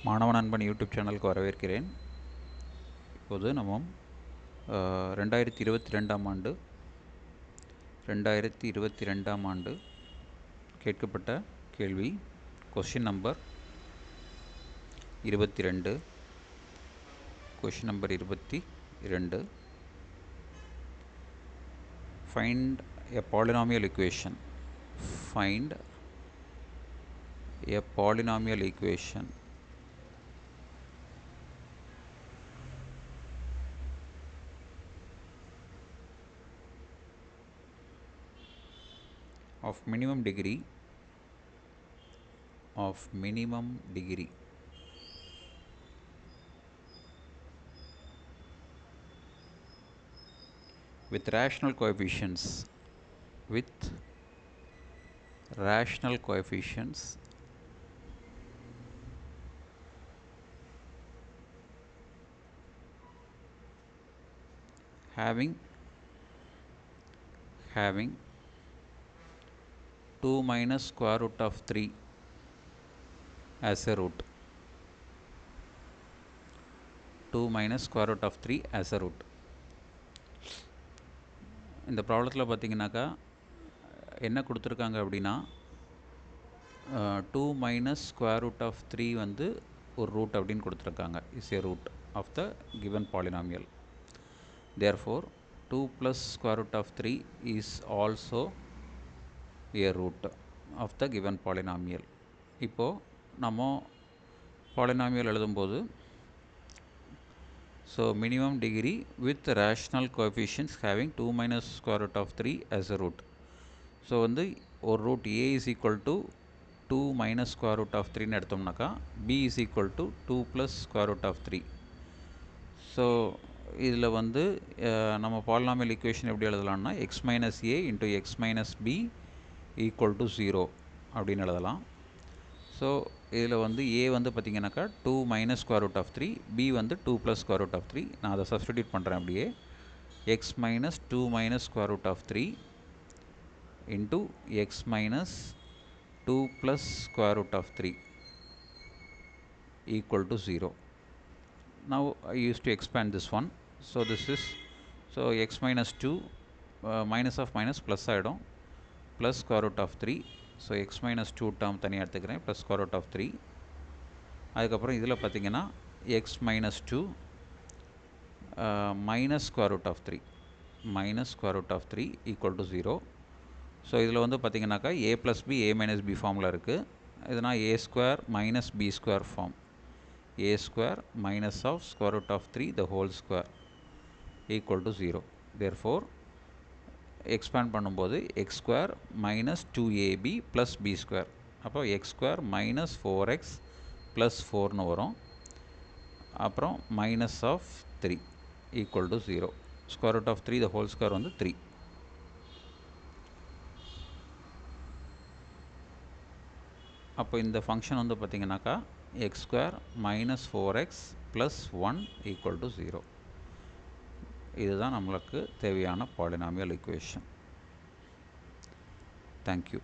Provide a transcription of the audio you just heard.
மாணவ நண்பன் யூடியூப் சேனலுக்கு வரவேற்கிறேன். இப்போது நம்ம 2022ஆம் ஆண்டு கேட்கப்பட்ட கேள்வி question number 22 find a polynomial equation of minimum degree with rational coefficients having 2 minus square root of 3 as a root. 2 minus square root of 3 as a root. இந்த ப்ராப்ளத்தில் பார்த்தீங்கன்னாக்கா என்ன கொடுத்துருக்காங்க அப்படின்னா 2 மைனஸ் ஸ்கொயர் ரூட் ஆஃப் 3 வந்து ஒரு root அப்படின்னு கொடுத்துருக்காங்க. Is a root of the given polynomial. Therefore 2 plus square root of 3 is also a root of the given polynomial. இப்போது நம்ம பாலினாமியல் எழுதும்போது so minimum degree with rational coefficients having 2 minus square root of 3 as a root. So வந்து ஒரு root a is equal to 2 minus square root of 3 எடுத்தோம்னாக்கா b is equal to 2 plus square root of 3. So இதில் வந்து நம்ம polynomial equation எப்படி எழுதலாம்னா x minus a into x minus b equal to 0 அப்படின்னு எழுதலாம். So இதில் வந்து a வந்து பார்த்திங்கனாக்கா 2 minus square root of 3, b வந்து 2 plus square root of 3. நான் அதை சப்ஸ்டிடியூட் பண்ணுறேன் அப்படியே. x minus 2 minus square root of 3 into x minus 2 plus square root of 3 equal to 0. Now I used to expand this one. So this is x minus 2 minus of minus plus ஆகிடும் plus square root of 3. So x minus 2 term தனியாக எடுத்துக்கிறேன் plus square root of 3. அதுக்கப்புறம் இதில் பார்த்தீங்கன்னா x minus 2 minus square root of 3 equal to 0. So இதில் வந்து பார்த்தீங்கன்னாக்கா a plus b a minus b ஃபார்மில் இருக்குது. இதுனா a square minus b square form. a square minus of square root of 3 the whole square equal to 0. Therefore expand பண்ணும்போது x square minus 2ab plus b square. அப்போ x square minus 4x plus 4னு வரும். அப்புறம் minus of 3 equal to 0. Square root of 3 the whole square வந்து 3. அப்போ இந்த function வந்து பார்த்திங்கனாக்கா x square minus 4x plus 1 equal to 0. இதுதான் நம்மளுக்கு தேவையான பாலினாமியல் ஈக்குவேஷன். தேங்க்யூ.